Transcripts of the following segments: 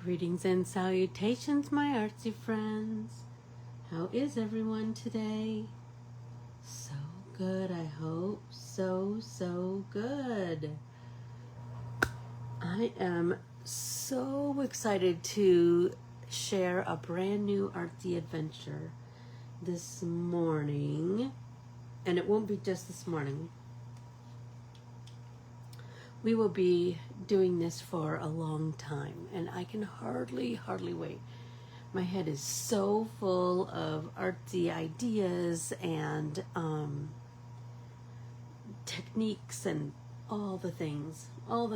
Greetings and salutations, my artsy friends. How is everyone today? So good, I hope. So good. I am so excited to share a brand new artsy adventure this morning. And it won't be just this morning. We will be doing this for a long time, and I can hardly wait. My head is so full of artsy ideas and techniques and all the things. Hold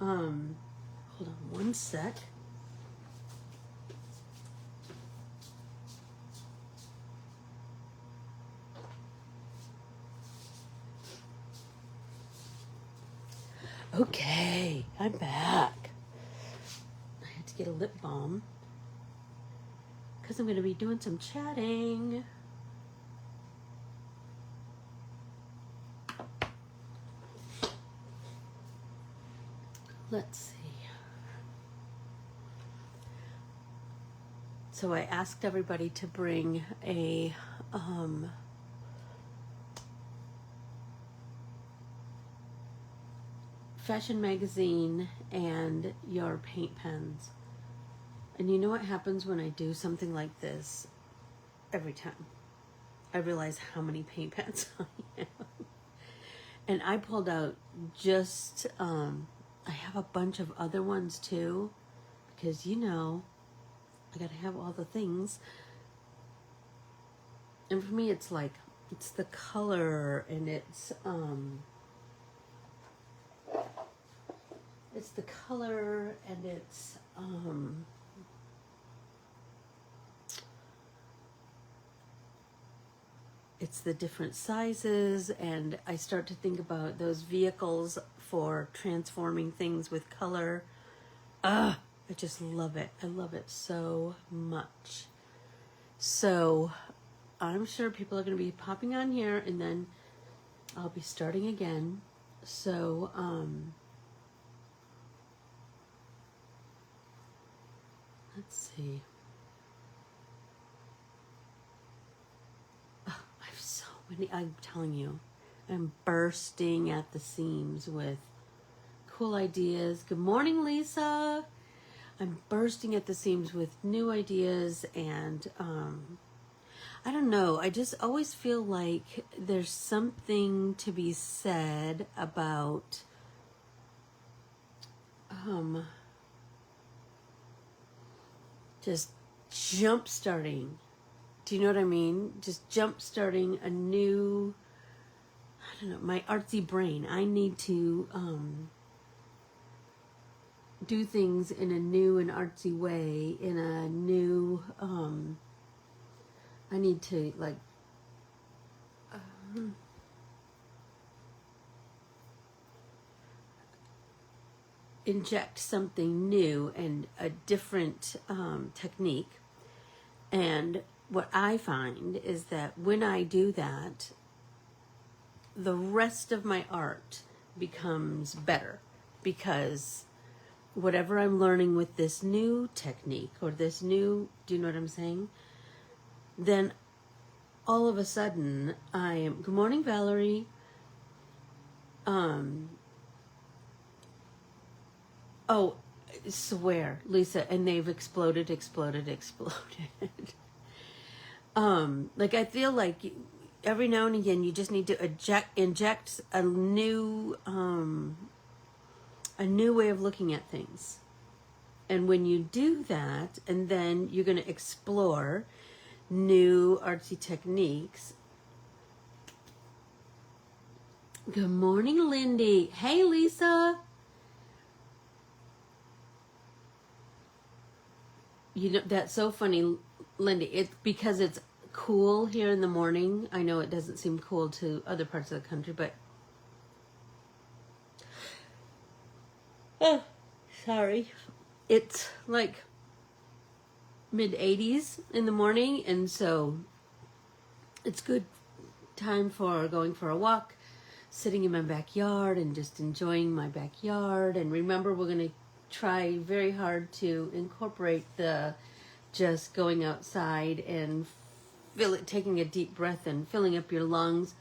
on one sec. Okay, I'm back. I had to get a lip balm because I'm going to be doing some chatting. Let's see. So I asked everybody to bring a fashion magazine and your paint pens. And you know what happens when I do something like this? Every time I realize how many paint pens I have. And I pulled out just I have a bunch of other ones too, because you know I gotta have all the things. And for me it's like it's the color, and it's the color, and it's the different sizes, and I start to think about those vehicles for transforming things with color. I just love it. I love it so much. So I'm sure people are going to be popping on here, and then I'll be starting again. So let's see. Oh, I have so many. I'm telling you, I'm bursting at the seams with cool ideas. Good morning, Lisa. I'm bursting at the seams with new ideas, and I don't know. I just always feel like there's something to be said about just jump starting. Do you know what I mean? Just jump starting a new, I don't know, my artsy brain. I need to do things in a new and artsy way, in a new, I need to like, inject something new and a different technique. And what I find is that when I do that, the rest of my art becomes better, because whatever I'm learning with this new technique or this new, do you know what I'm saying? Then all of a sudden I am, good morning, Valerie. Oh, I swear, Lisa, and they've exploded. Like I feel like every now and again you just need to inject a new way of looking at things. And when you do that, and then you're going to explore new artsy techniques. Good morning, Lindy. Hey, Lisa. You know, that's so funny, Lindy. It's because it's cool here in the morning. I know it doesn't seem cool to other parts of the country, but sorry. It's like mid-80s in the morning, and so it's good time for going for a walk, sitting in my backyard and just enjoying my backyard. And remember, we're going to try very hard to incorporate the just going outside and taking a deep breath and filling up your lungs.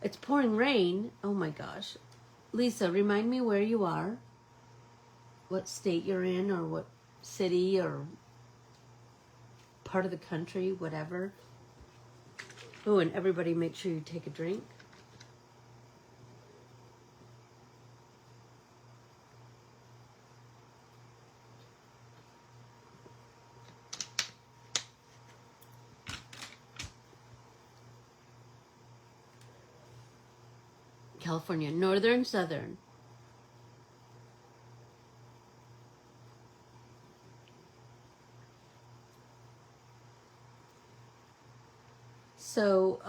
It's pouring rain. Oh my gosh. Lisa, remind me where you are, what state you're in, or what city or part of the country, whatever. Oh, and everybody make sure you take a drink. California, northern, southern. So,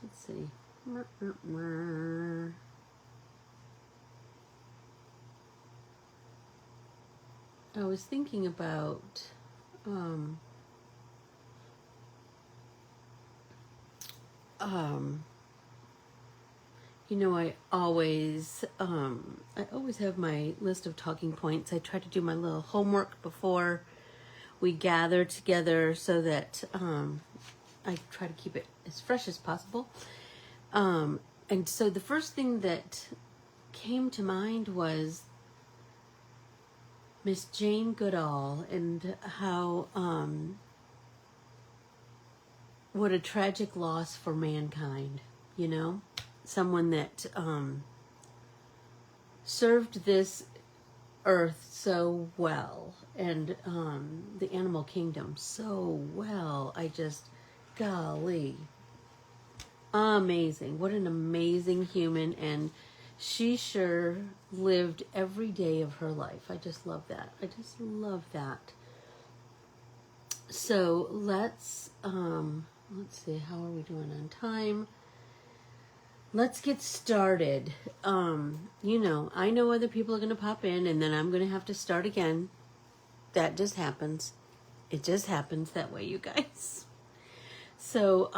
let's see. I was thinking about, you know, I always have my list of talking points. I try to do my little homework before we gather together so that I try to keep it as fresh as possible. And so the first thing that came to mind was Miss Jane Goodall and how what a tragic loss for mankind, you know? Someone that served this earth so well and the animal kingdom so well. Golly, amazing. What an amazing human, and she sure lived every day of her life. I just love that. So let's see, how are we doing on time? Let's get started. You know, I know other people are going to pop in and then I'm going to have to start again. That just happens. It just happens that way, you guys. So,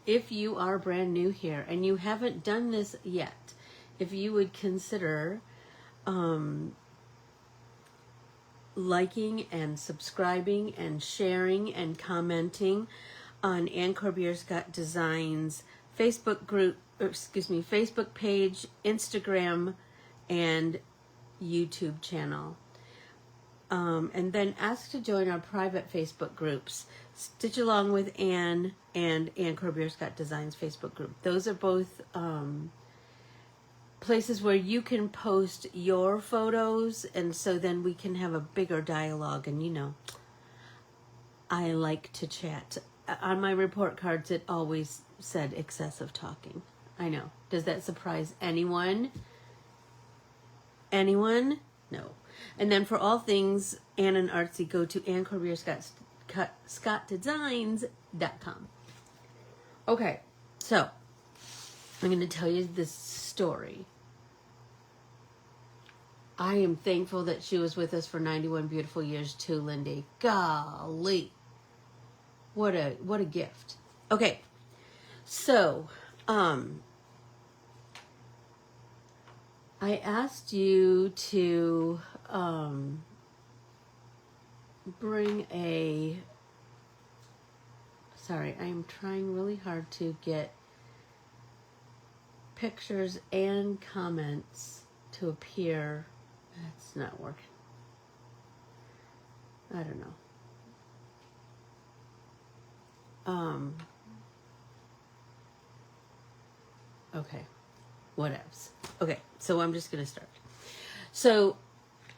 if you are brand new here and you haven't done this yet, if you would consider liking and subscribing and sharing and commenting on Ann Corbiere-Scott Designs Facebook group, Facebook page, Instagram, and YouTube channel. And then ask to join our private Facebook groups, Stitch Along with Ann and Ann Corbiere-Scott Designs Facebook group. Those are both places where you can post your photos, and so then we can have a bigger dialogue. And you know, I like to chat. On my report cards, it always said excessive talking. I know. Does that surprise anyone? Anyone? No. And then for all things Ann and Artsy, go to AnnCorbiere-ScottDesigns.com. Okay, so I'm going to tell you this story. I am thankful that she was with us for 91 beautiful years too, Lindy. Golly. What a gift. Okay. So, I asked you to bring a, sorry, I am trying really hard to get pictures and comments to appear. That's not working. I don't know. Okay, whatevs. Okay, so I'm just gonna start. So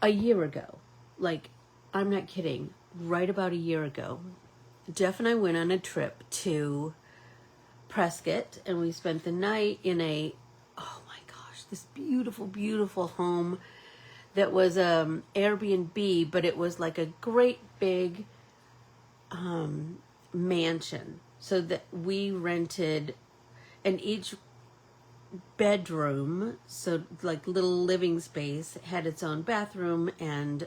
a year ago, like, I'm not kidding, right about a year ago, Jeff and I went on a trip to Prescott, and we spent the night in a, oh my gosh, this beautiful, beautiful home that was Airbnb, but it was like a great big mansion. So that we rented, and each bedroom, so like little living space, had its own bathroom and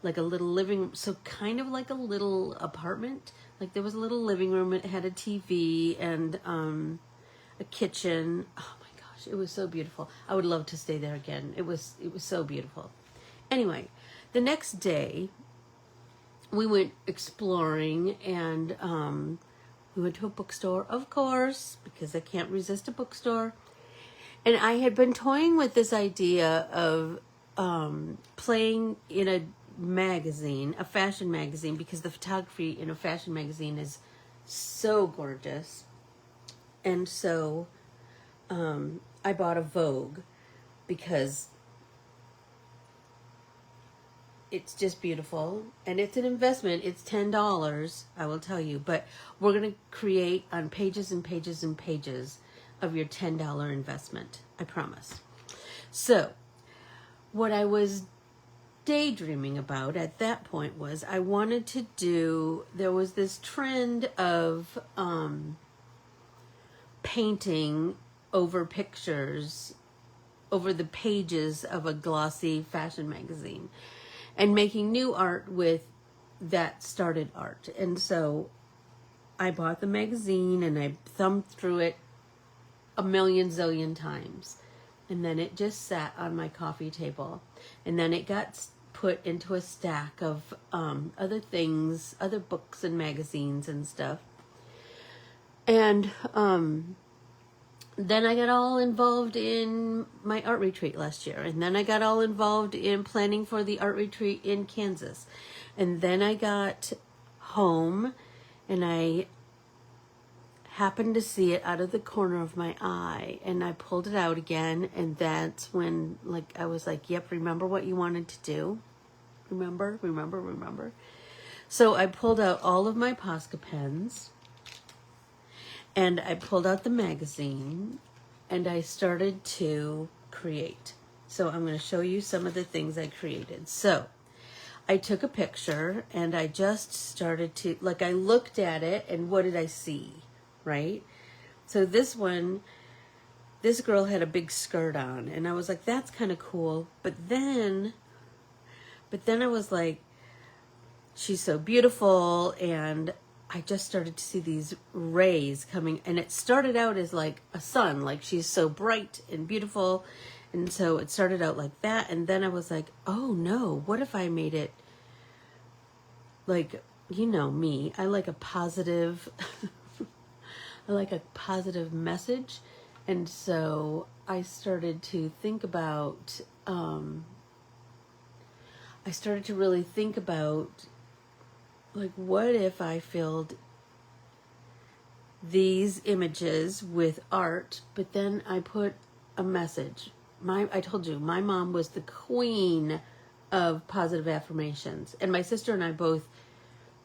like a little living, so kind of like a little apartment. Like there was a little living room, it had a TV and a kitchen. Oh my gosh, it was so beautiful. I would love to stay there again. It was so beautiful. Anyway, the next day we went exploring, and we went to a bookstore, of course, because I can't resist a bookstore. And I had been toying with this idea of playing in a magazine, a fashion magazine, because the photography in a fashion magazine is so gorgeous. And so I bought a Vogue because it's just beautiful, and it's an investment. It's $10, I will tell you, but we're going to create on pages and pages and pages of your $10 investment. I promise. So what I was daydreaming about at that point was I wanted to do, there was this trend of painting over pictures, over the pages of a glossy fashion magazine, and making new art with that started art. And so I bought the magazine and I thumbed through it a million zillion times. And then it just sat on my coffee table. And then it got put into a stack of other things, other books and magazines and stuff. And then I got all involved in my art retreat last year. And then I got all involved in planning for the art retreat in Kansas. And then I got home and I happened to see it out of the corner of my eye. And I pulled it out again. And that's when I was like, yep, remember what you wanted to do? Remember. So I pulled out all of my Posca pens. And I pulled out the magazine and I started to create. So I'm going to show you some of the things I created. So I took a picture and I just started to, I looked at it and what did I see, right? So this one, this girl had a big skirt on and I was like, that's kind of cool. But then I was like, she's so beautiful, and I just started to see these rays coming, and it started out as like a sun, like she's so bright and beautiful. And so it started out like that. And then I was like, oh no, what if I made it like, you know me, I like a positive, I like a positive message. And so I started to think about, I started to really think about, what if I filled these images with art, but then I put a message. I told you, my mom was the queen of positive affirmations. And my sister and I both,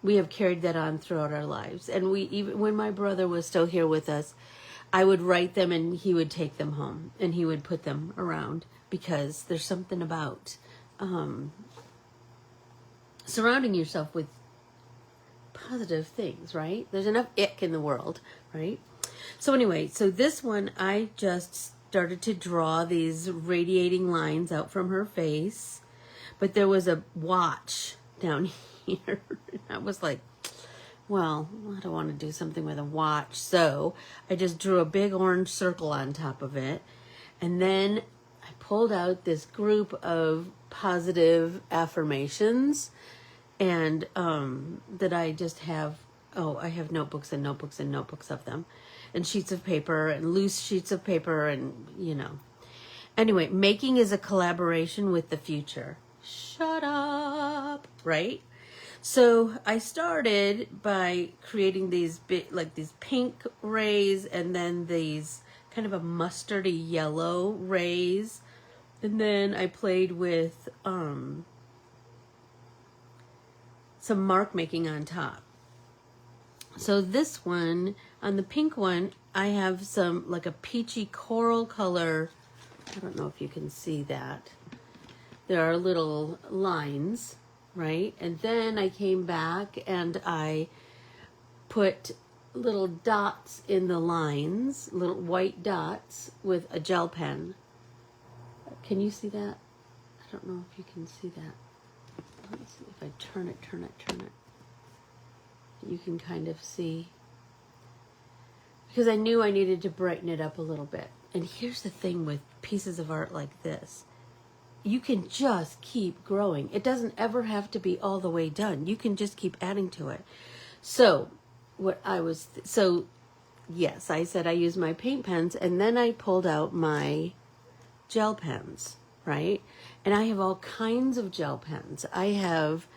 we have carried that on throughout our lives. And we, even when my brother was still here with us, I would write them and he would take them home and he would put them around, because there's something about surrounding yourself with positive things, right? There's enough ick in the world, right? So anyway, so this one, I just started to draw these radiating lines out from her face, but there was a watch down here. I was like, well, I don't want to do something with a watch. So I just drew a big orange circle on top of it. And then I pulled out this group of positive affirmations, and that I just have, I have notebooks and notebooks and notebooks of them, and sheets of paper and loose sheets of paper, and Anyway, making is a collaboration with the future. Shut up, right? So I started by creating these these pink rays, and then these kind of a mustardy yellow rays, and then I played with some mark making on top. So this one, on the pink one, I have some like a peachy coral color. I don't know if you can see that. There are little lines, right? And then I came back and I put little dots in the lines, little white dots with a gel pen. Can you see that? I don't know if you can see that. Let's see if I turn it. You can kind of see. Because I knew I needed to brighten it up a little bit. And here's the thing with pieces of art like this. you can just keep growing. It doesn't ever have to be all the way done. You can just keep adding to it. So yes, I said I use my paint pens, and then I pulled out my gel pens, right? And I have all kinds of gel pens. I have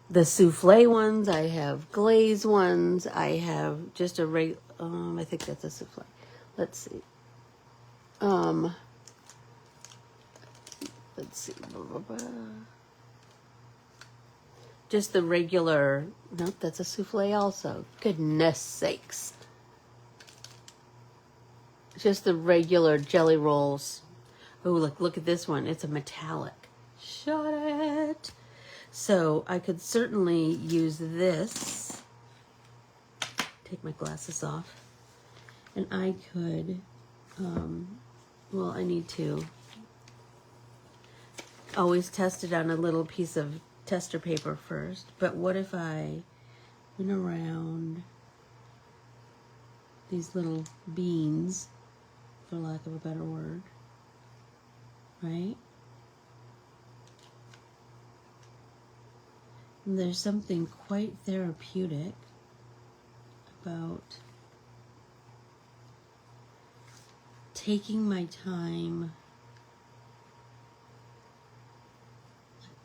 the souffle ones, I have glaze ones, I have just a I think that's a souffle. Let's see. Let's see. Just the regular, nope, that's a souffle also. Goodness sakes. Just the regular jelly rolls. Oh, look at this one. It's a metallic. Shut it. So I could certainly use this. Take my glasses off. And I could, well, I need to always test it on a little piece of tester paper first. But what if I went around these little beans, for lack of a better word, right? And there's something quite therapeutic about taking my time.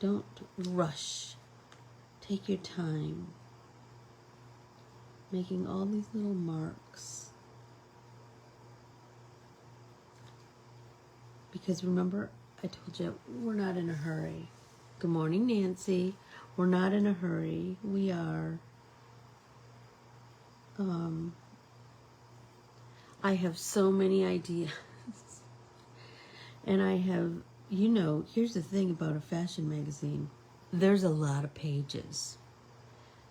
Don't rush. Take your time. Making all these little marks. Because remember, I told you, we're not in a hurry. Good morning, Nancy. We're not in a hurry. We are. I have so many ideas. And I have, here's the thing about a fashion magazine. There's a lot of pages.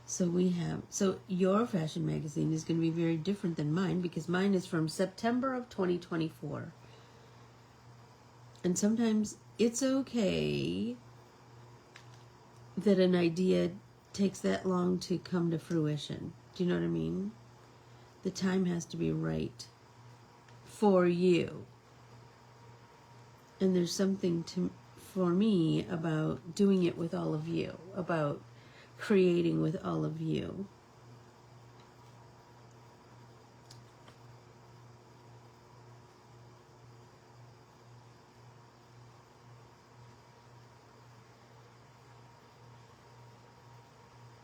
So your fashion magazine is going to be very different than mine, because mine is from September of 2024. And sometimes it's okay that an idea takes that long to come to fruition. Do you know what I mean? The time has to be right for you. And there's something for me about doing it with all of you, about creating with all of you.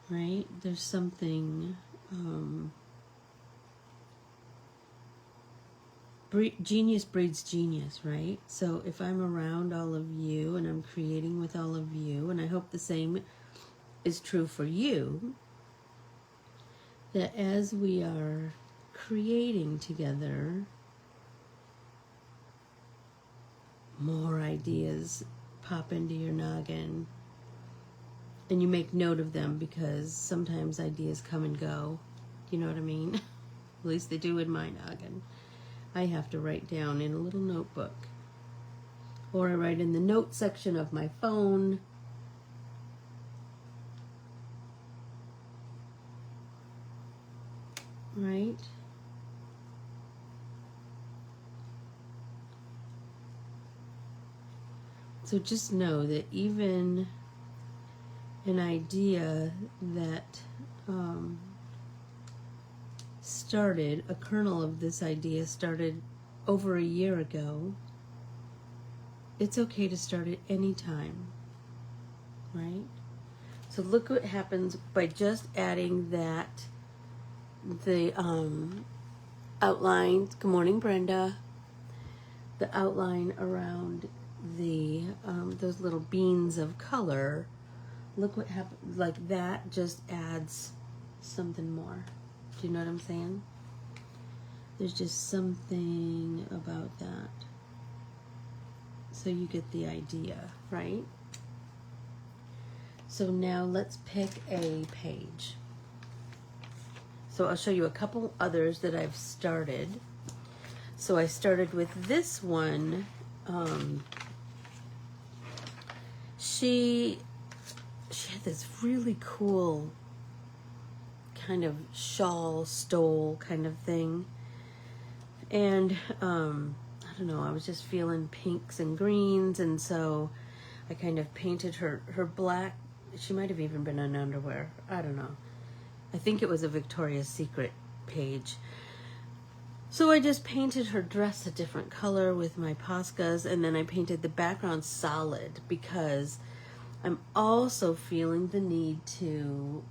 Right? There's something, genius breeds genius, right? So if I'm around all of you and I'm creating with all of you, and I hope the same is true for you, that as we are creating together, more ideas pop into your noggin. And you make note of them, because sometimes ideas come and go. You know what I mean? At least they do in my noggin. I have to write down in a little notebook. Or I write in the note section of my phone. Right? So just know that even an idea that started, a kernel of this idea started over a year ago, it's okay to start at any time, right? So look what happens by just adding the outline. Good morning, Brenda. The outline around the those little beans of color. Look what happens, like that just adds something more. Do you know what I'm saying? There's just something about that. So you get the idea, right? So now let's pick a page. So I'll show you a couple others that I've started. So I started with this one. She had this really cool kind of shawl, stole kind of thing. And I don't know, I was just feeling pinks and greens, and so I kind of painted her black. She might have even been in underwear. I don't know. I think it was a Victoria's Secret page. So I just painted her dress a different color with my Poscas, and then I painted the background solid because I'm also feeling the need to...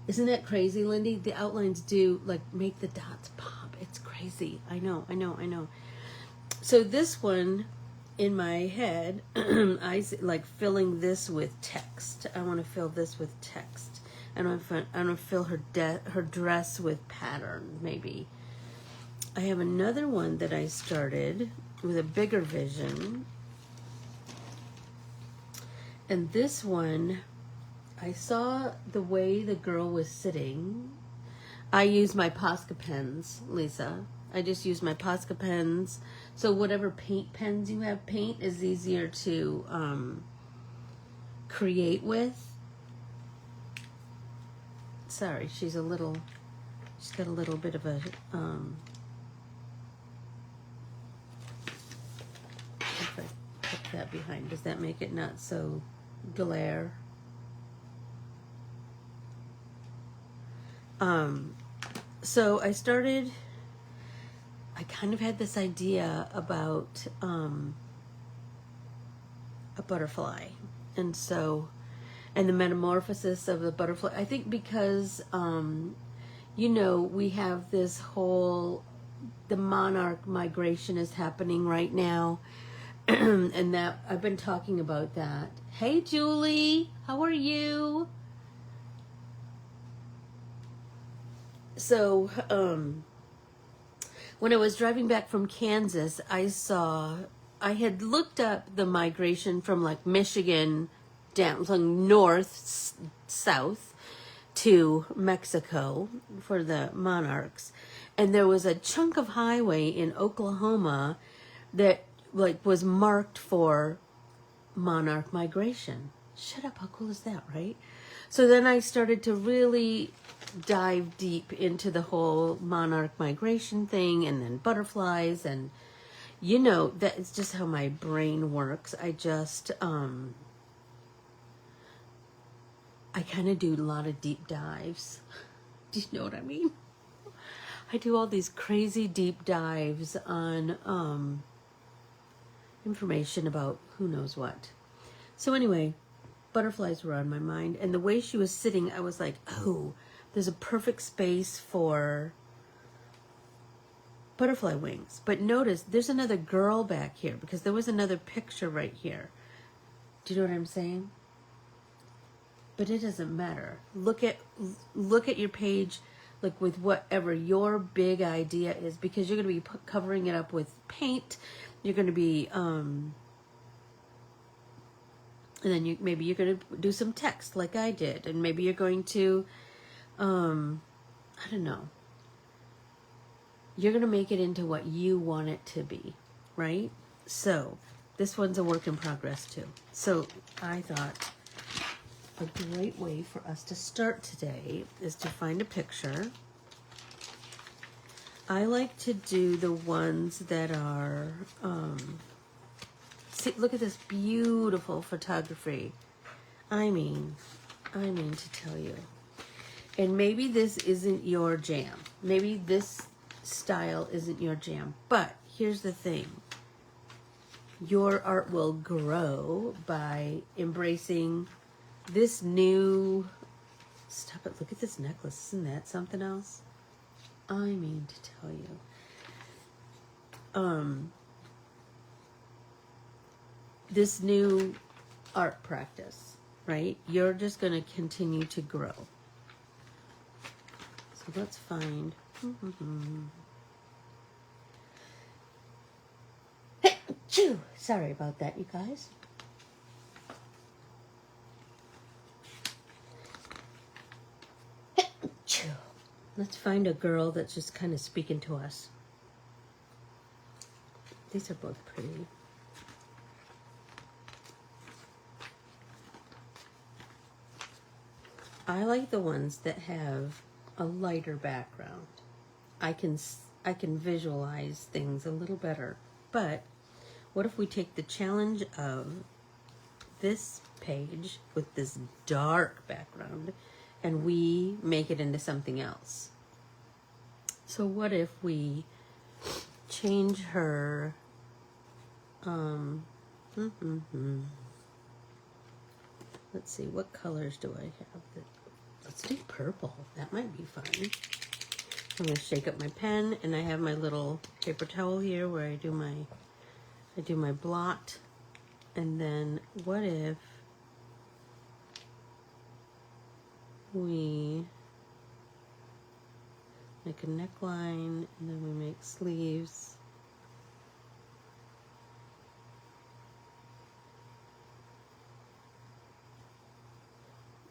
Isn't that crazy, Lindy? The outlines do, like, make the dots pop. It's crazy. I know. So this one, in my head, I like filling this with text. I want to fill this with text. I want to fill her dress with pattern, maybe. I have another one that I started with a bigger vision. And this one, I saw the way the girl was sitting. I use my Posca pens, Lisa. I just use my Posca pens. So whatever paint pens you have, paint is easier to create with. Sorry, she's got a little bit of a, if I put that behind, does that make it not so glare? So I kind of had this idea about a butterfly, and the metamorphosis of the butterfly. I think because, we have this whole, the monarch migration is happening right now. And that I've been talking about that. Hey, Julie, how are you? So, when I was driving back from Kansas, I had looked up the migration from like Michigan down from north, south to Mexico for the monarchs. And there was a chunk of highway in Oklahoma that like was marked for monarch migration. Shut up, how cool is that, right? So then I started to really dive deep into the whole monarch migration thing, and then butterflies, and that's just how my brain works. I just I kind of do a lot of deep dives. Do you know what I mean? I do all these crazy deep dives on information about who knows what. So anyway, butterflies were on my mind, and the way she was sitting, I was like, oh, there's a perfect space for butterfly wings. But notice there's another girl back here because there was another picture right here. Do you know what I'm saying? But it doesn't matter. Look at your page, like with whatever your big idea is, because you're going to be covering it up with paint. You're going to be and then maybe you're going to do some text like I did, and maybe you're going to I don't know. You're going to make it into what you want it to be, right? So this one's a work in progress too. So I thought a great way for us to start today is to find a picture. I like to do the ones that are, see, look at this beautiful photography. I mean to tell you. And maybe this isn't your jam. Maybe this style isn't your jam. But here's the thing. Your art will grow by embracing this new... Stop it. Look at this necklace. Isn't that something else? I mean to tell you. This new art practice, right? You're just going to continue to grow. So let's find... Sorry about that, you guys. Let's find a girl that's just kind of speaking to us. These are both pretty. I like the ones that have a lighter background. I can visualize things a little better. But what if we take the challenge of this page with this dark background and we make it into something else? So what if we change her, let's see, what colors do I have? Let's do purple. That might be fun. I'm going to shake up my pen, and I have my little paper towel here where I do my blot. And then what if we make a neckline, and then we make sleeves.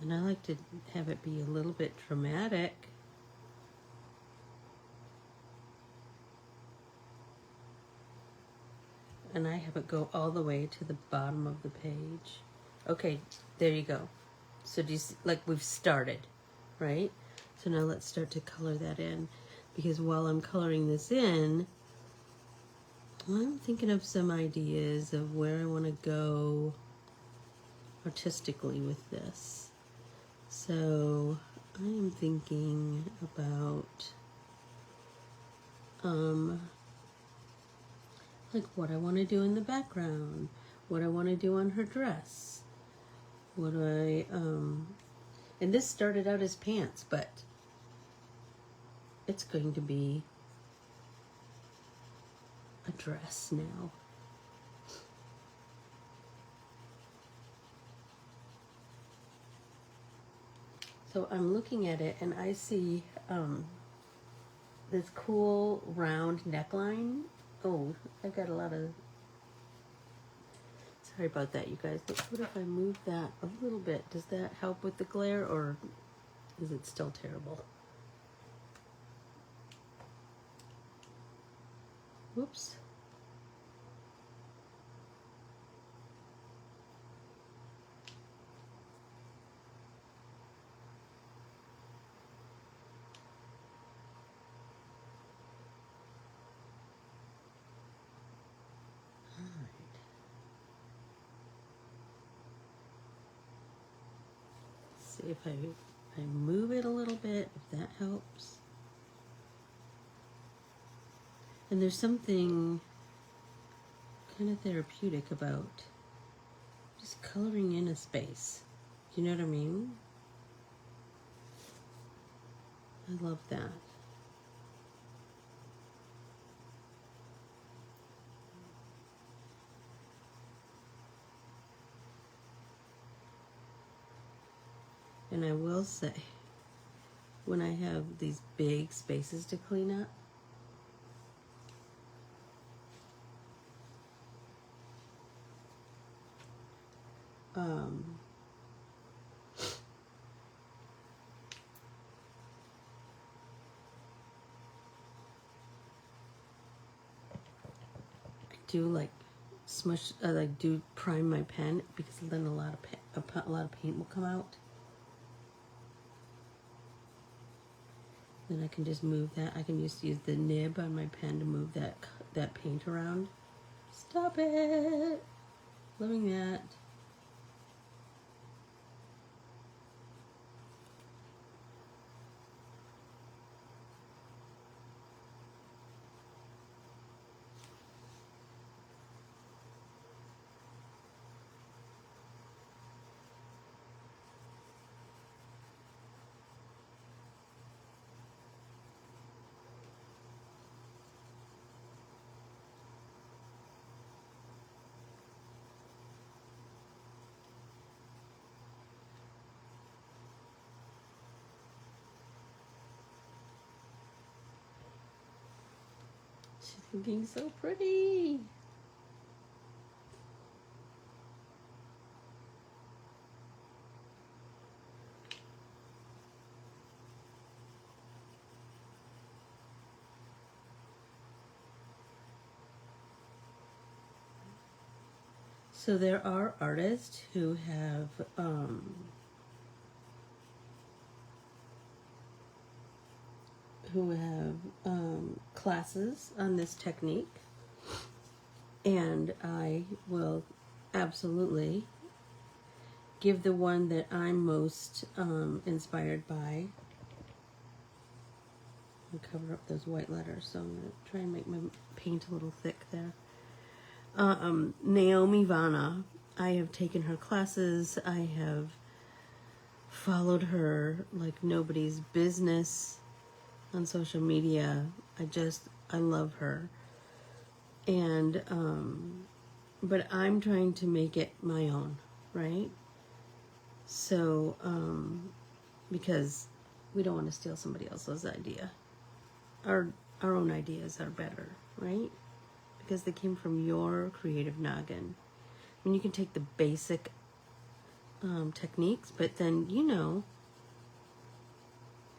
And I like to have it be a little bit dramatic. And I have it go all the way to the bottom of the page. Okay, there you go. So do you see, like we've started, right? So now let's start to color that in, because while I'm coloring this in, I'm thinking of some ideas of where I want to go artistically with this. So I am thinking about like what I want to do in the background, what I want to do on her dress, what I and this started out as pants, but it's going to be a dress now. So I'm looking at it and I see this cool round neckline. Oh, I've got a lot of, sorry about that, you guys, but what if I move that a little bit? Does that help with the glare, or is it still terrible? Whoops. See if I move it a little bit, if that helps. And there's something kind of therapeutic about just coloring in a space. Do you know what I mean? I love that. And I will say, when I have these big spaces to clean up, I do like smush, like do prime my pen, because then a lot of paint will come out. Then I can just move that. I can just use the nib on my pen to move that paint around. Stop it! Loving that. She's looking so pretty. So there are artists who have classes on this technique. And I will absolutely give the one that I'm most inspired by. I'll cover up those white letters, so I'm going to try and make my paint a little thick there. Naomi Vana. I have taken her classes. I have followed her like nobody's business on social media. I love her. And, but I'm trying to make it my own, right? So, because we don't want to steal somebody else's idea. Our own ideas are better, right? Because they came from your creative noggin. I mean, you can take the basic techniques, but then, do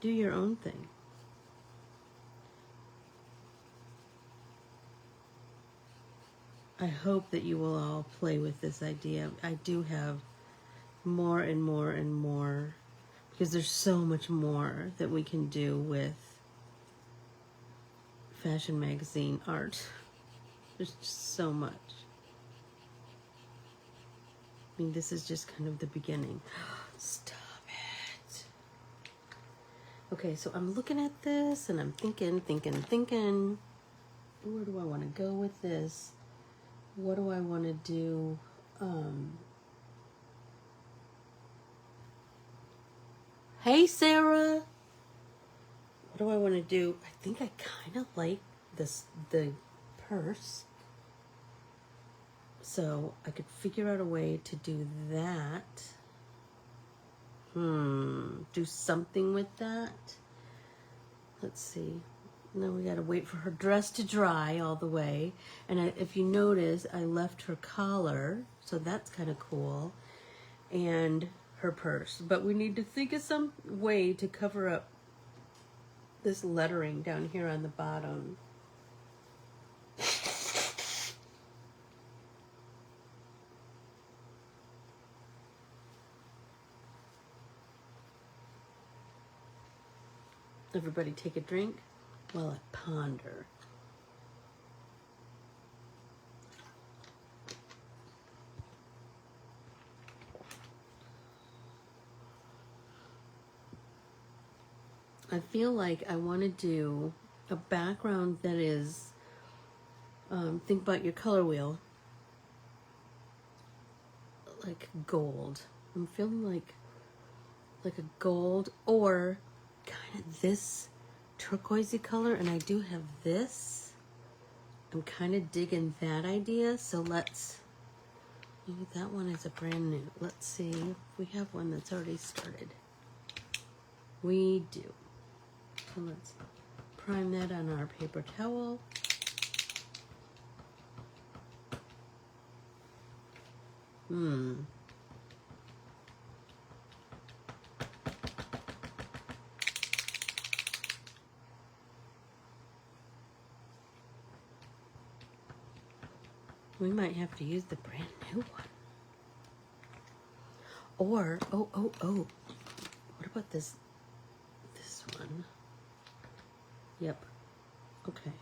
your own thing. I hope that you will all play with this idea. I do have more and more and more, because there's so much more that we can do with fashion magazine art. There's just so much. I mean, this is just kind of the beginning. Stop it. Okay, so I'm looking at this and I'm thinking. Where do I want to go with this? What do I want to do? Hey, Sarah. What do I want to do? I think I kind of like the purse. So I could figure out a way to do that. Do something with that. Let's see. Now we gotta wait for her dress to dry all the way. And if you notice, I left her collar, so that's kind of cool. And her purse. But we need to think of some way to cover up this lettering down here on the bottom. Everybody take a drink while I ponder. I feel like I want to do a background that is, think about your color wheel, like gold. I'm feeling like a gold, or kind of this turquoisey color, and I do have this. I'm kind of digging that idea, so maybe that one is a brand new. Let's see if we have one that's already started. We do. So let's prime that on our paper towel. We might have to use the brand new one. Or, what about this one? Yep. Okay.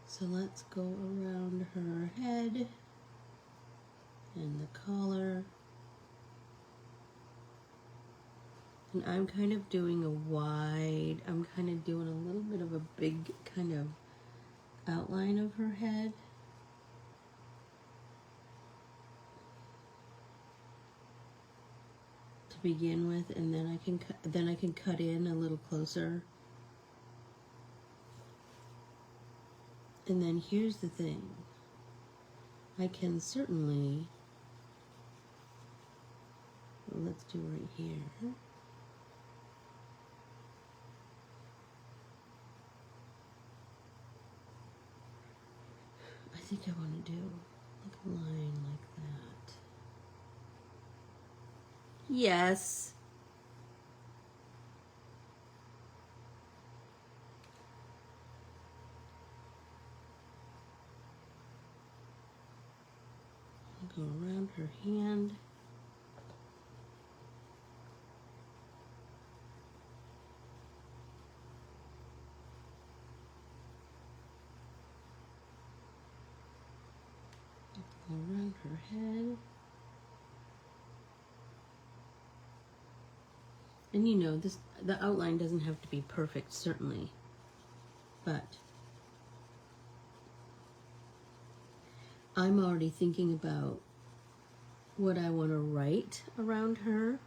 So let's go around her head and the collar. And I'm kind of doing I'm kind of doing a little bit of a big kind of outline of her head. To begin with, and then I can cut in a little closer. And then here's the thing. I can certainly, let's do right here. I think I want to do like a line like that. Yes. I'll go around her hand. around her head. And you know, the outline doesn't have to be perfect, certainly, but I'm already thinking about what I want to write around her,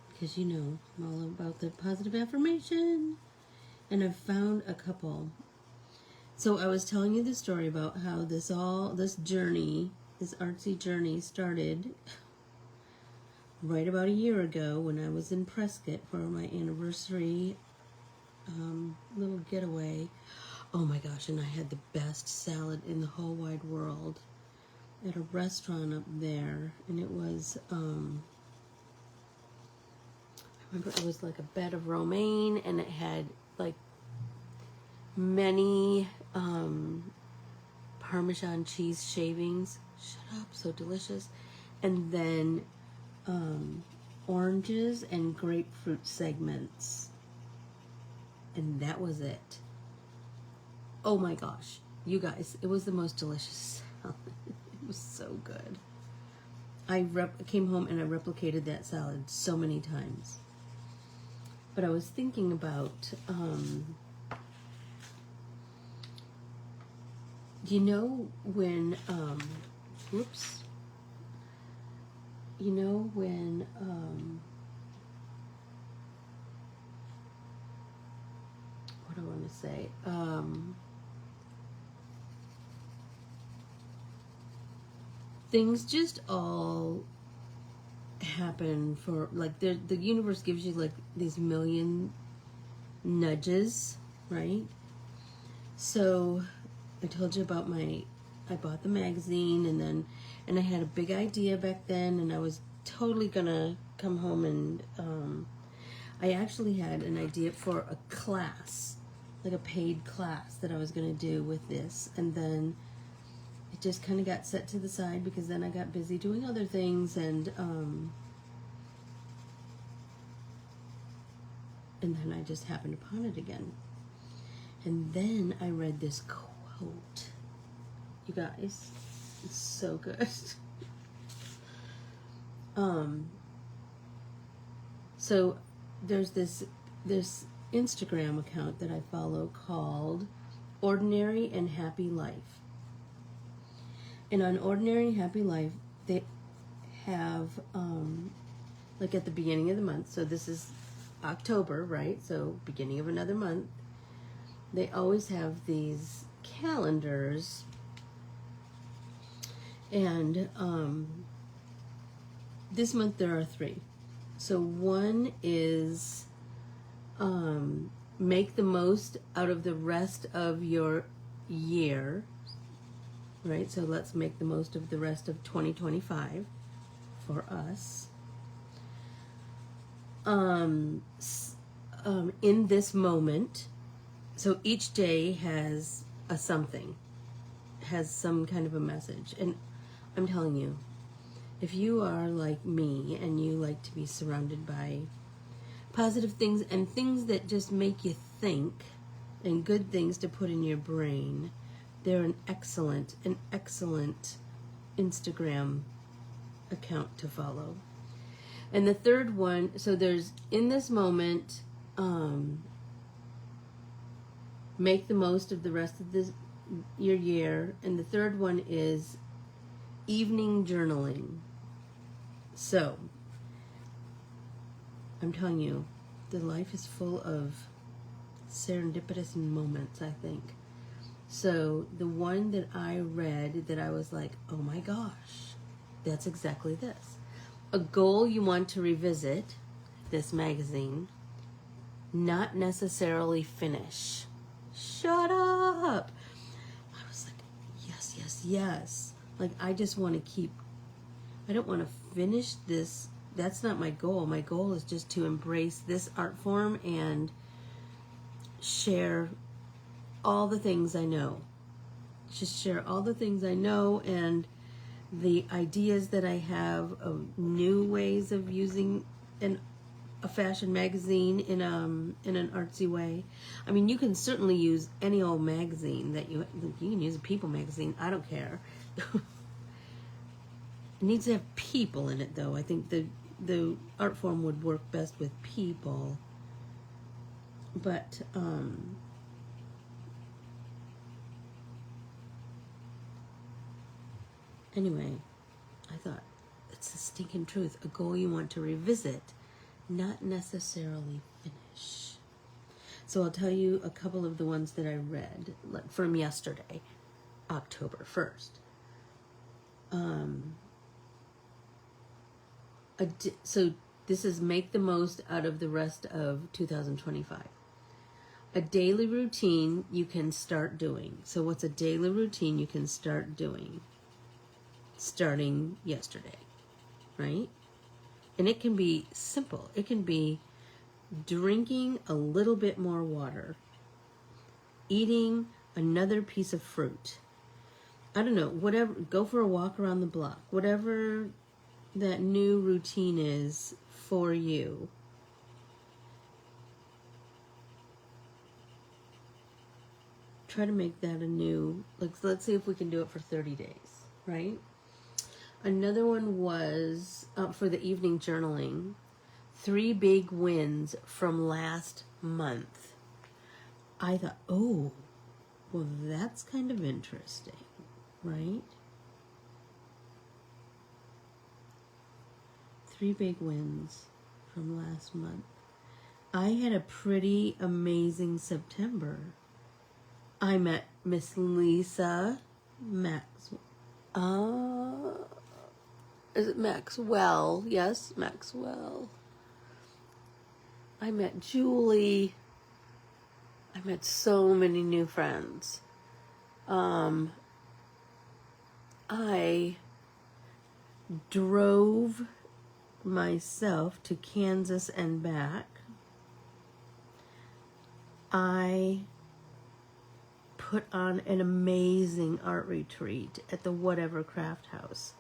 because you know, I'm all about the positive affirmation, and I've found a couple. So I was telling you the story about how this journey, this artsy journey started right about a year ago when I was in Prescott for my anniversary little getaway. Oh my gosh, and I had the best salad in the whole wide world at a restaurant up there, and it was I remember it was like a bed of romaine, and it had like many Parmesan cheese shavings. Shut up, so delicious. And then oranges and grapefruit segments, and that was it. Oh my gosh, you guys, it was the most delicious salad. It was so good. I came home and I replicated that salad so many times. But I was thinking about you know when you know when what do I want to say? Things just all happen for, like, the universe gives you like these million nudges, right? So I told you about I bought the magazine, and I had a big idea back then, and I was totally gonna come home and I actually had an idea for a class, like a paid class that I was gonna do with this, and then it just kind of got set to the side because then I got busy doing other things, and then I just happened upon it again. And then I read this quote. You guys, it's so good. So there's this Instagram account that I follow called Ordinary and Happy Life. And on Ordinary and Happy Life, they have, like at the beginning of the month, so this is October, right? So beginning of another month, they always have these calendars, and this month there are 3. So one is make the most out of the rest of your year, right? So let's make the most of the rest of 2025 for us. In this moment, so each day has something, has some kind of a message. And I'm telling you, if you are like me and you like to be surrounded by positive things and things that just make you think and good things to put in your brain, they're an excellent Instagram account to follow. And the third one, so there's in this moment, make the most of the rest of your year, and the third one is evening journaling. So I'm telling you, the life is full of serendipitous moments, I think. So the one that I read that I was like, oh my gosh, that's exactly this. A goal you want to revisit, this magazine, not necessarily finish. Shut up. I was like, yes, yes, yes. Like, I just want to keep, I don't want to finish this. That's not my goal. My goal is just to embrace this art form and share all the things I know. Just share all the things I know and the ideas that I have of new ways of using an a fashion magazine in an artsy way. I mean, you can certainly use any old magazine that you can use a People magazine. I don't care. It needs to have people in it, though. I think the art form would work best with people. But anyway, I thought it's the stinking truth. A goal you want to revisit, not necessarily finish. So I'll tell you a couple of the ones that I read from yesterday, October 1st. So this is make the most out of the rest of 2025. A daily routine you can start doing. So what's a daily routine you can start doing? Starting yesterday, right? And it can be simple. It can be drinking a little bit more water, eating another piece of fruit. I don't know, whatever, go for a walk around the block, whatever that new routine is for you. Try to make that a new, let's see if we can do it for 30 days, right? Another one was for the evening journaling, 3 big wins from last month. I thought, oh, well, that's kind of interesting, right? 3 big wins from last month. I had a pretty amazing September. I met Miss Lisa Maxwell. Is it Maxwell? Yes, Maxwell. I met Julie. I met so many new friends. I drove myself to Kansas and back. I put on an amazing art retreat at the Whatever Craft House.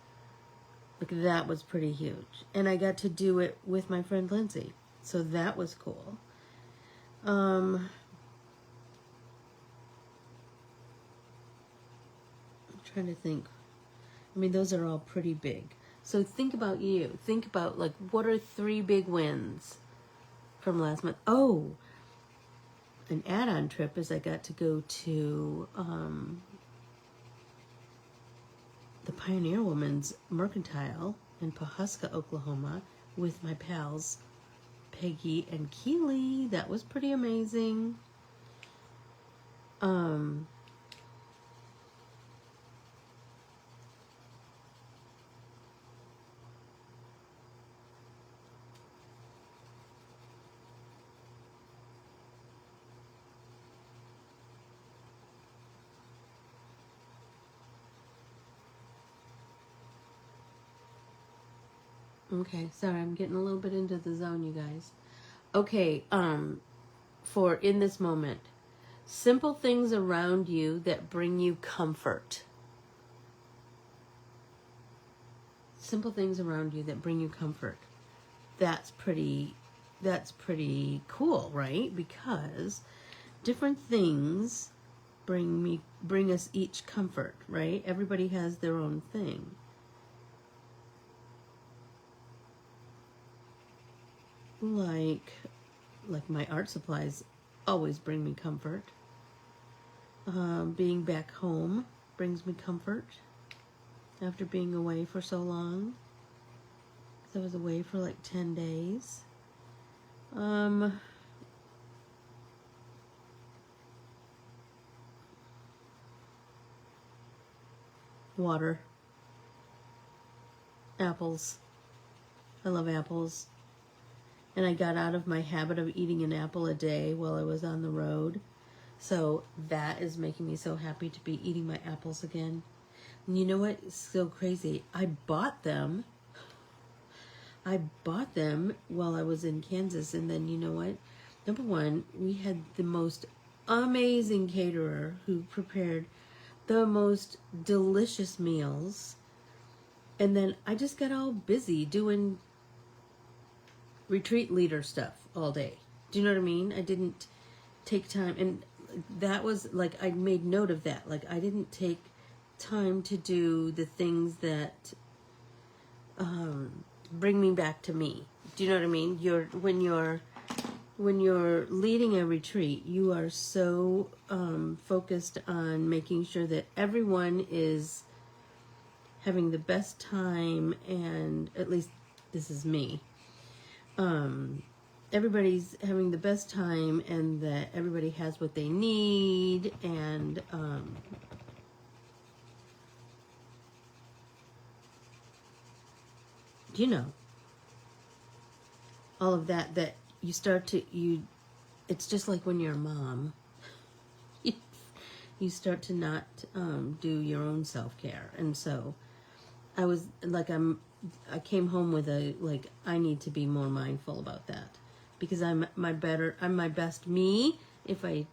Like, that was pretty huge. And I got to do it with my friend Lindsay. So that was cool. I'm trying to think. I mean, those are all pretty big. So think about you. Think about, like, what are 3 big wins from last month? Oh, an add-on trip is I got to go to the Pioneer Woman's Mercantile in Pawhuska, Oklahoma, with my pals Peggy and Keely. That was pretty amazing. Okay, sorry, I'm getting a little bit into the zone, you guys. Okay, for in this moment, simple things around you that bring you comfort. Simple things around you that bring you comfort. That's pretty cool, right? Because different things bring us each comfort, right? Everybody has their own thing. Like my art supplies always bring me comfort. Being back home brings me comfort after being away for so long. I was away for like 10 days. Water. Apples. I love apples. And I got out of my habit of eating an apple a day while I was on the road. So that is making me so happy to be eating my apples again. And you know what? It's so crazy. I bought them while I was in Kansas. And then you know what? Number one, we had the most amazing caterer who prepared the most delicious meals. And then I just got all busy doing retreat leader stuff all day. Do you know what I mean? I didn't take time, and that was like, I made note of that. Like, I didn't take time to do the things that bring me back to me. Do you know what I mean? When you're leading a retreat, you are so focused on making sure that everyone is having the best time, and at least this is me. Everybody's having the best time, and that everybody has what they need, and you know, all of that, that you start to, it's just like when you're a mom, you start to not do your own self-care. And so I was like, I came home with I need to be more mindful about that, because I'm my best me if I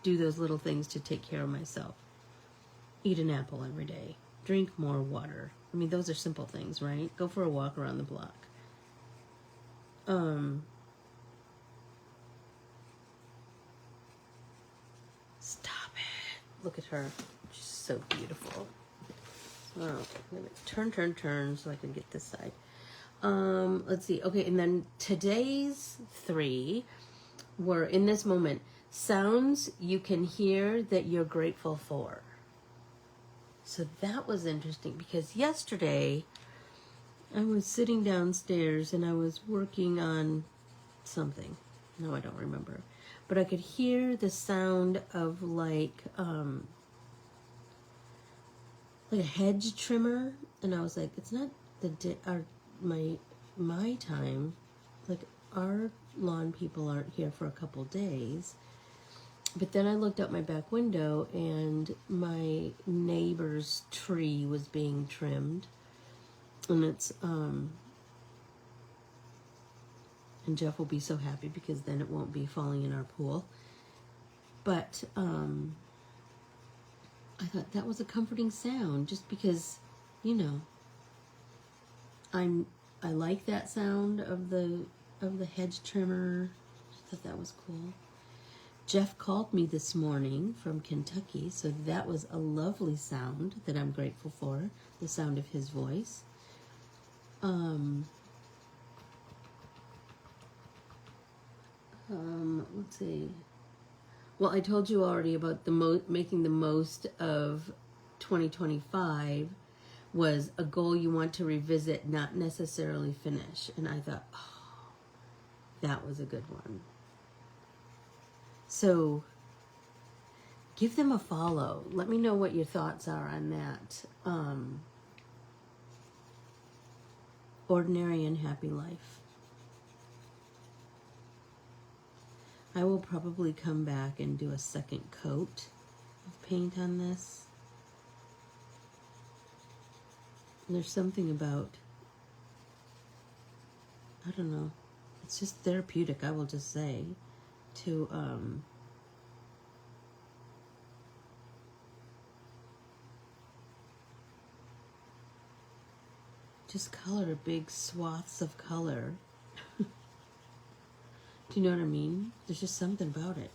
do those little things to take care of myself. Eat an apple every day, drink more water. I mean, those are simple things, right? Go for a walk around the block. Stop it. Look at her. She's so beautiful. Oh, I'm gonna turn so I can get this side. Let's see. Okay, and then today's 3 were, in this moment, sounds you can hear that you're grateful for. So that was interesting, because yesterday I was sitting downstairs and I was working on something. No, I don't remember. But I could hear the sound of like a hedge trimmer, and I was like, it's not my time. Like, our lawn people aren't here for a couple days. But then I looked out my back window, and my neighbor's tree was being trimmed, and it's and Jeff will be so happy, because then it won't be falling in our pool. But I thought that was a comforting sound, just because, you know, I like that sound of the hedge trimmer. I thought that was cool. Jeff called me this morning from Kentucky, so that was a lovely sound that I'm grateful for, the sound of his voice. Let's see. Well, I told you already about making the most of 2025 was a goal you want to revisit, not necessarily finish. And I thought, oh, that was a good one. So give them a follow. Let me know what your thoughts are on that. Ordinary and Happy Life. I will probably come back and do a second coat of paint on this. There's something about, I don't know, it's just therapeutic, I will just say, to just color big swaths of color. Do you know what I mean? There's just something about it.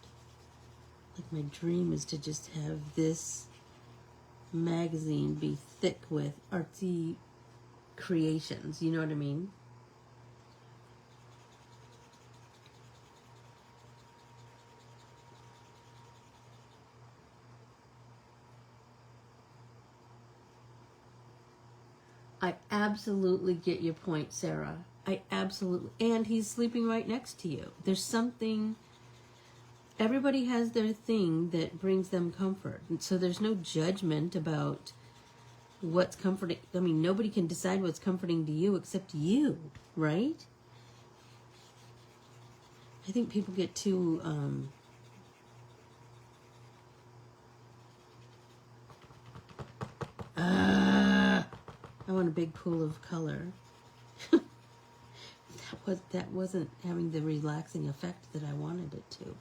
Like, my dream is to just have this magazine be thick with artsy creations. You know what I mean? I absolutely get your point, Sarah. I absolutely, and he's sleeping right next to you. There's something, everybody has their thing that brings them comfort. And so there's no judgment about what's comforting. I mean, nobody can decide what's comforting to you except you, right? I think people get too, I want a big pool of color. That wasn't having the relaxing effect that I wanted it to.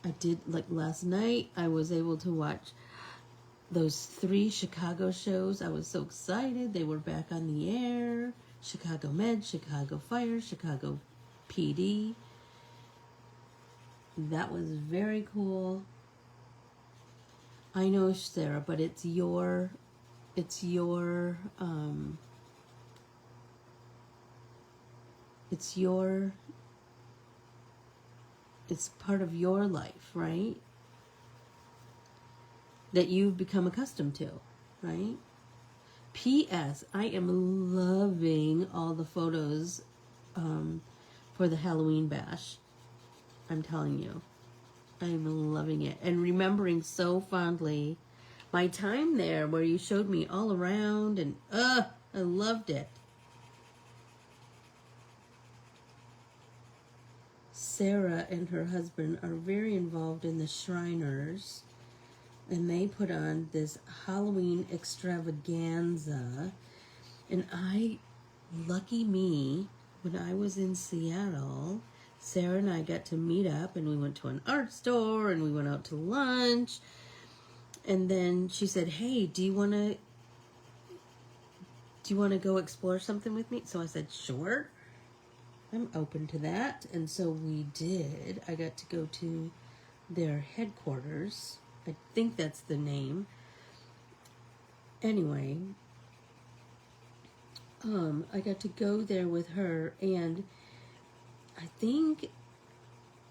I did, like last night, I was able to watch those 3 Chicago shows. I was so excited. They were back on the air. Chicago Med, Chicago Fire, Chicago PD. That was very cool. I know, Sarah, but it's part of your life, right? That you've become accustomed to, right? P.S. I am loving all the photos for the Halloween bash. I'm telling you. I'm loving it. And remembering so fondly my time there where you showed me all around, and I loved it. Sarah and her husband are very involved in the Shriners, and they put on this Halloween extravaganza. And lucky me, when I was in Seattle, Sarah and I got to meet up, and we went to an art store, and we went out to lunch. And then she said, hey, do you want to go explore something with me? So I said, sure, I'm open to that. And so we did. I got to go to their headquarters. I think that's the name. Anyway, I got to go there with her, and I think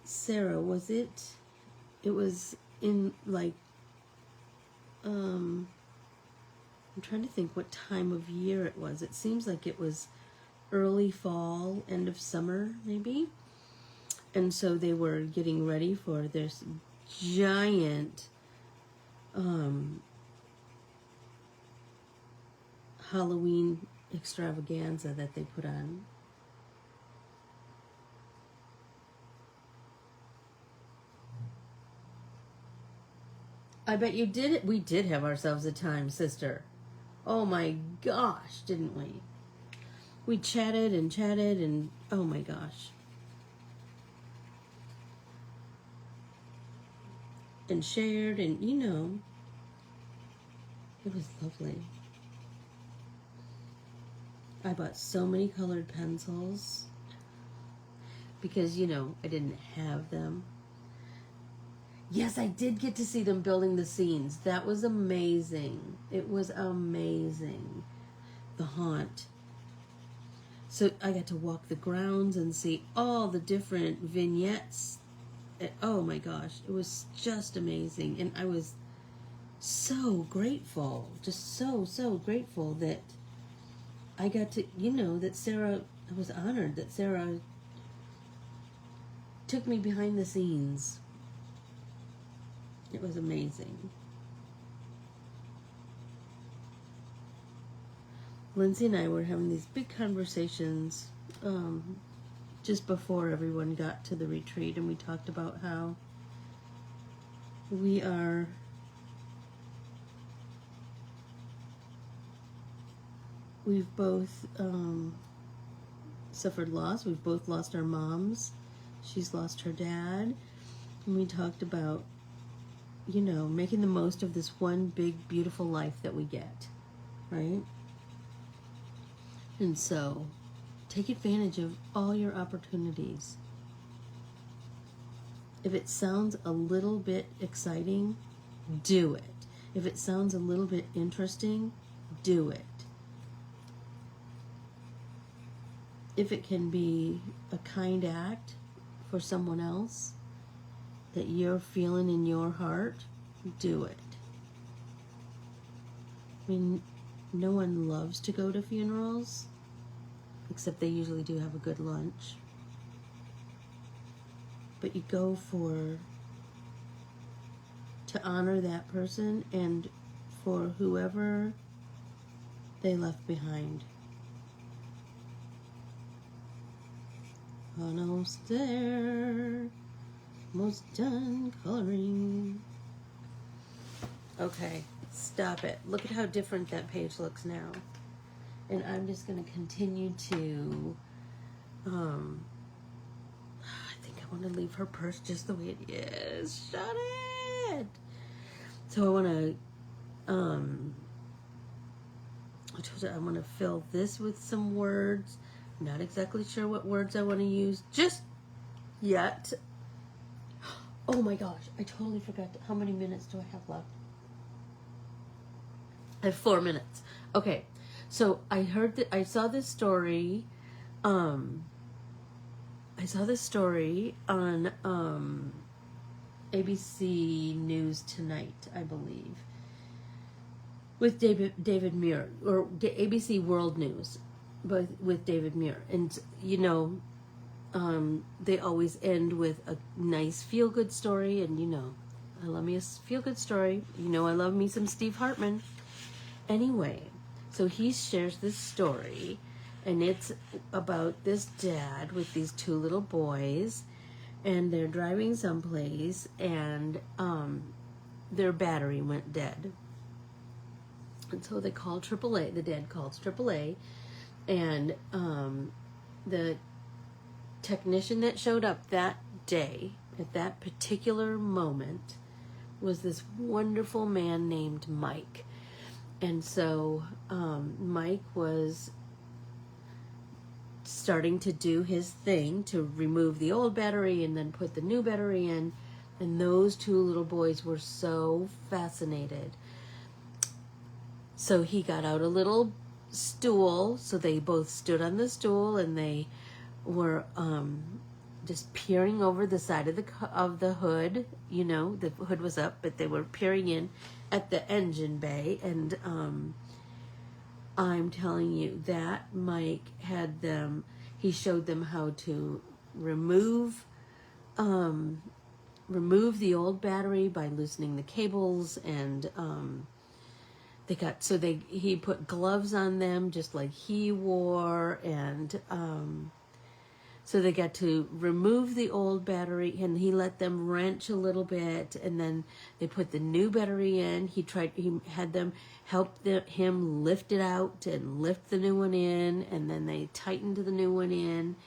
Sarah, it was in like, I'm trying to think what time of year it was. It seems like it was early fall, end of summer, maybe. And so they were getting ready for this giant Halloween extravaganza that they put on. I bet you did it. We did have ourselves a time, sister. Oh my gosh, didn't we? We chatted and oh my gosh. And shared, and it was lovely. I bought so many colored pencils because, I didn't have them. Yes, I did get to see them building the scenes. That was amazing. It was amazing. The haunt. So I got to walk the grounds and see all the different vignettes. Oh my gosh, it was just amazing. And I was so grateful, just so grateful that I got to, that Sarah, I was honored that Sarah took me behind the scenes. It was amazing. Lindsay and I were having these big conversations just before everyone got to the retreat, and we talked about how we've both suffered loss. We've both lost our moms. She's lost her dad. And we talked about making the most of this one big, beautiful life that we get, right? And so, take advantage of all your opportunities. If it sounds a little bit exciting, do it. If it sounds a little bit interesting, do it. If it can be a kind act for someone else that you're feeling in your heart, do it. I mean, no one loves to go to funerals, except they usually do have a good lunch. But you go to honor that person and for whoever they left behind. Almost there. Almost done coloring. Okay, stop it. Look at how different that page looks now. And I'm just going to continue to, I think I want to leave her purse just the way it is. Shut it! So I want to I told you I want to fill this with some words. Not exactly sure what words I want to use just yet. Oh my gosh, I totally forgot. How many minutes do I have left? I have 4 minutes. Okay, so I heard that I saw this story. I saw this story on ABC News Tonight, I believe, with David Muir, or ABC World News, but with David Muir. And you know, they always end with a nice feel-good story, and you know, I love me a feel-good story. You know, I love me some Steve Hartman. Anyway, so he shares this story, and it's about this dad with these 2 little boys, and they're driving someplace, and their battery went dead. And so they called AAA. The dad calls AAA, and the technician that showed up that day, at that particular moment, was this wonderful man named Mike. And so Mike was starting to do his thing to remove the old battery and then put the new battery in. And those 2 little boys were so fascinated. So he got out a little stool. So they both stood on the stool, and they were just peering over the side of the hood. You know, the hood was up, but they were peering in at the engine bay. And I'm telling you that Mike had them, he showed them how to remove the old battery by loosening the cables, and he put gloves on them just like he wore, and so they got to remove the old battery, and he let them wrench a little bit, and then they put the new battery in. He had them help him lift it out and lift the new one in, and then they tightened the new one in,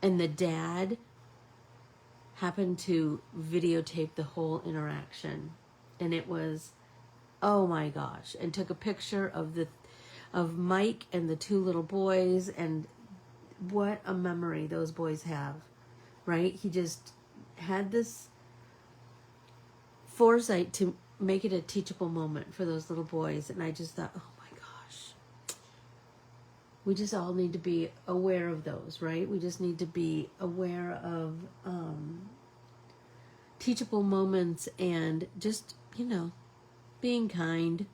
and the dad happened to videotape the whole interaction, and it was, oh my gosh, and took a picture of Mike and the 2 little boys, and what a memory those boys have, right? He just had this foresight to make it a teachable moment for those little boys, and I just thought, oh my gosh, we just all need to be aware of those, right? We just need to be aware of teachable moments, and just, you know, being kind.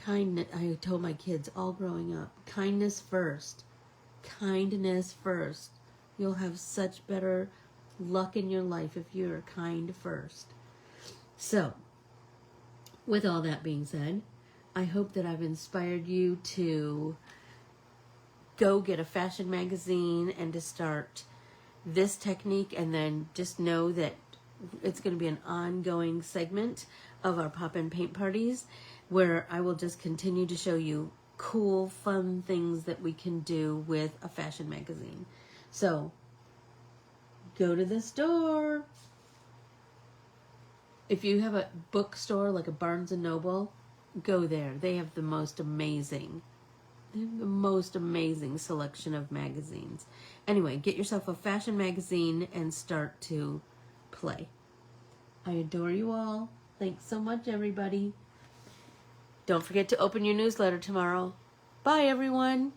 Kindness. I told my kids all growing up, kindness first. Kindness first. You'll have such better luck in your life if you're kind first. So, with all that being said, I hope that I've inspired you to go get a fashion magazine and to start this technique, and then just know that it's going to be an ongoing segment of our pop-in paint parties, where I will just continue to show you cool, fun things that we can do with a fashion magazine. So, go to the store. If you have a bookstore like a Barnes & Noble, go there. They have the most amazing selection of magazines. Anyway, get yourself a fashion magazine and start to play. I adore you all. Thanks so much, everybody. Don't forget to open your newsletter tomorrow. Bye, everyone.